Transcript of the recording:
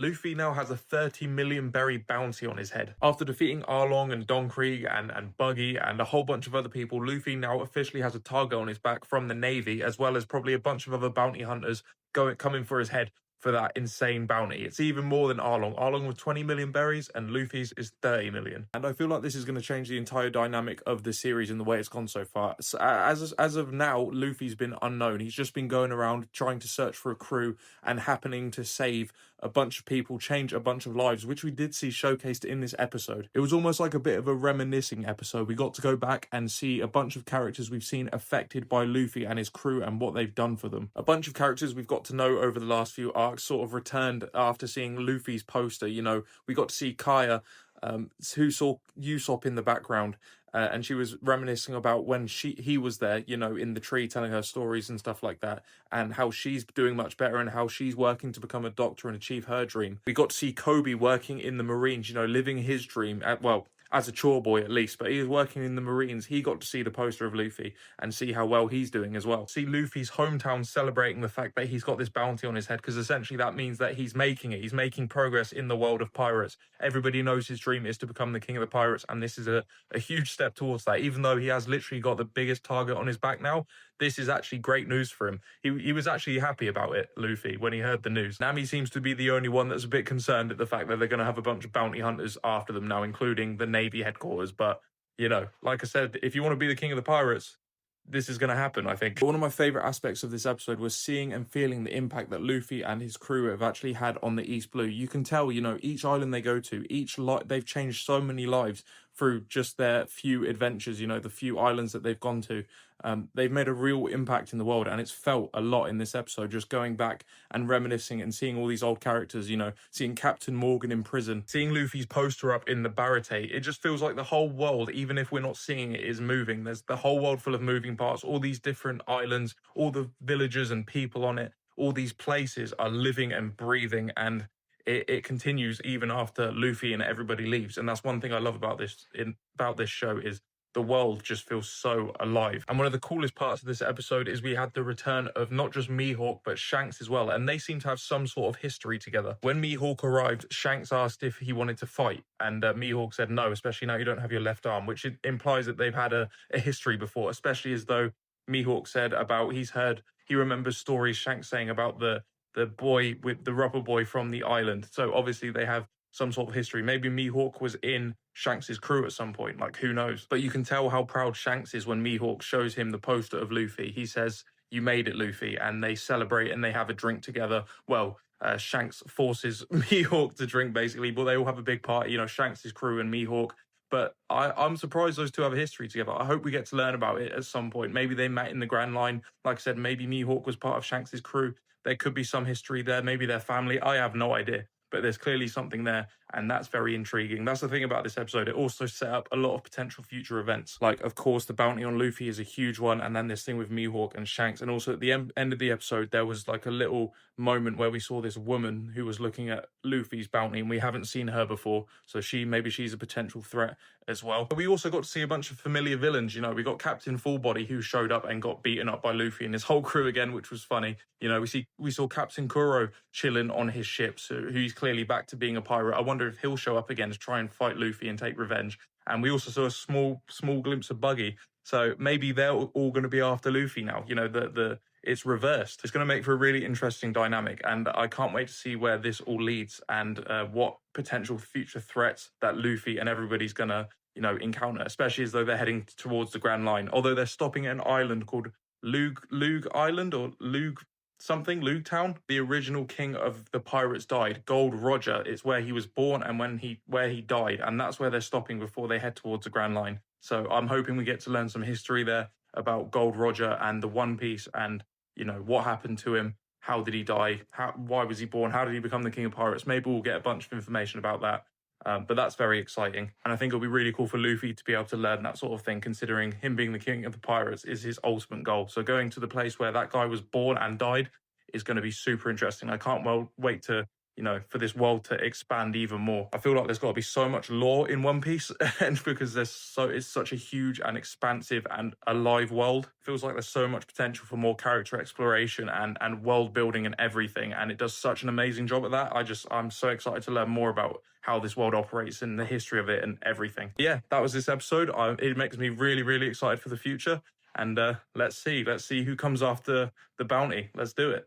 Luffy now has a 30 million berry bounty on his head. After defeating Arlong and Don Krieg and Buggy and a whole bunch of other people, Luffy now officially has a target on his back from the Navy, as well as probably a bunch of other bounty hunters coming for his head for that insane bounty. It's even more than Arlong. Arlong with 20 million berries and Luffy's is 30 million. And I feel like this is going to change the entire dynamic of the series and the way it's gone so far. So, as of now, Luffy's been unknown. He's just been going around trying to search for a crew and happening to save a bunch of people, change a bunch of lives, which we did see showcased in this episode. It was almost like a bit of a reminiscing episode. We got to go back and see a bunch of characters we've seen affected by Luffy and his crew and what they've done for them. A bunch of characters we've got to know over the last few arcs sort of returned after seeing Luffy's poster. You know, we got to see Kaya, who saw Usopp in the background, and she was reminiscing about when he was there, you know, in the tree telling her stories and stuff like that, and how she's doing much better and how she's working to become a doctor and achieve her dream. We got to see Kobe working in the Marines, you know, living his dream as a chore boy at least, but he was working in the Marines. He got to see the poster of Luffy and see how well he's doing as well. See Luffy's hometown celebrating the fact that he's got this bounty on his head, because essentially that means that he's making it. He's making progress in the world of pirates. Everybody knows his dream is to become the king of the pirates, and this is a huge step towards that. Even though he has literally got the biggest target on his back now, this is actually great news for him. He was actually happy about it, Luffy, when he heard the news. Nami seems to be the only one that's a bit concerned at the fact that they're going to have a bunch of bounty hunters after them now, including the Navy headquarters. But, you know, like I said, if you want to be the king of the pirates, this is going to happen, I think. One of my favourite aspects of this episode was seeing and feeling the impact that Luffy and his crew have actually had on the East Blue. You can tell, you know, each island they go to, they've changed so many lives through just their few adventures, you know, the few islands that they've gone to. They've made a real impact in the world, and it's felt a lot in this episode, just going back and reminiscing and seeing all these old characters, you know, seeing Captain Morgan in prison, seeing Luffy's poster up in the Barate. It just feels like the whole world, even if we're not seeing it, is moving. There's the whole world full of moving parts, all these different islands, all the villagers and people on it, all these places are living and breathing, and it continues even after Luffy and everybody leaves. And that's one thing I love about this show is the world just feels so alive. And one of the coolest parts of this episode is we had the return of not just Mihawk, but Shanks as well. And they seem to have some sort of history together. When Mihawk arrived, Shanks asked if he wanted to fight. And Mihawk said no, especially now you don't have your left arm, which implies that they've had a history before, especially as though Mihawk said about, he remembers stories Shanks saying about the boy with the rubber boy from the island. So obviously they have some sort of history. Maybe Mihawk was in Shanks's crew at some point, like who knows? But you can tell how proud Shanks is when Mihawk shows him the poster of Luffy. He says, "You made it, Luffy," and they celebrate and they have a drink together. Well, Shanks forces Mihawk to drink basically, but they all have a big party, you know, Shanks's crew and Mihawk. But I'm surprised those two have a history together. I hope we get to learn about it at some point. Maybe they met in the Grand Line. Like I said, maybe Mihawk was part of Shanks's crew. There could be some history there. Maybe their family. I have no idea. But there's clearly something there, and that's very intriguing. That's the thing about this episode. It also set up a lot of potential future events. Like, of course, the bounty on Luffy is a huge one, and then this thing with Mihawk and Shanks. And also at the end of the episode, there was like a little moment where we saw this woman who was looking at Luffy's bounty, and we haven't seen her before. So maybe she's a potential threat as well. But we also got to see a bunch of familiar villains. You know, we got Captain Fullbody, who showed up and got beaten up by Luffy and his whole crew again, which was funny. You know, we saw Captain Kuro chilling on his ship, so he's clearly back to being a pirate. I wonder if he'll show up again to try and fight Luffy and take revenge. And we also saw a small glimpse of Buggy. So maybe they're all going to be after Luffy now. You know, it's reversed. It's going to make for a really interesting dynamic, and I can't wait to see where this all leads and what potential future threats that Luffy and everybody's going to, you know, encounter, especially as though they're heading towards the Grand Line. Although they're stopping at an island called Lug Island or Lug Town. The original king of the pirates died. Gold Roger is where he was born and where he died, and that's where they're stopping before they head towards the Grand Line. So I'm hoping we get to learn some history there about Gold Roger and the One Piece, and you know what happened to him. How did he die? Why was he born? How did he become the king of pirates? Maybe we'll get a bunch of information about that. But that's very exciting. And I think it'll be really cool for Luffy to be able to learn that sort of thing, considering him being the king of the pirates is his ultimate goal. So going to the place where that guy was born and died is going to be super interesting. I can't wait to, for this world to expand even more. I feel like there's got to be so much lore in One Piece, and because it's such a huge and expansive and alive world. It feels like there's so much potential for more character exploration and world building and everything, and it does such an amazing job at that. I'm so excited to learn more about how this world operates and the history of it and everything. Yeah, that was this episode. It makes me really, really excited for the future. And let's see who comes after the bounty. Let's do it.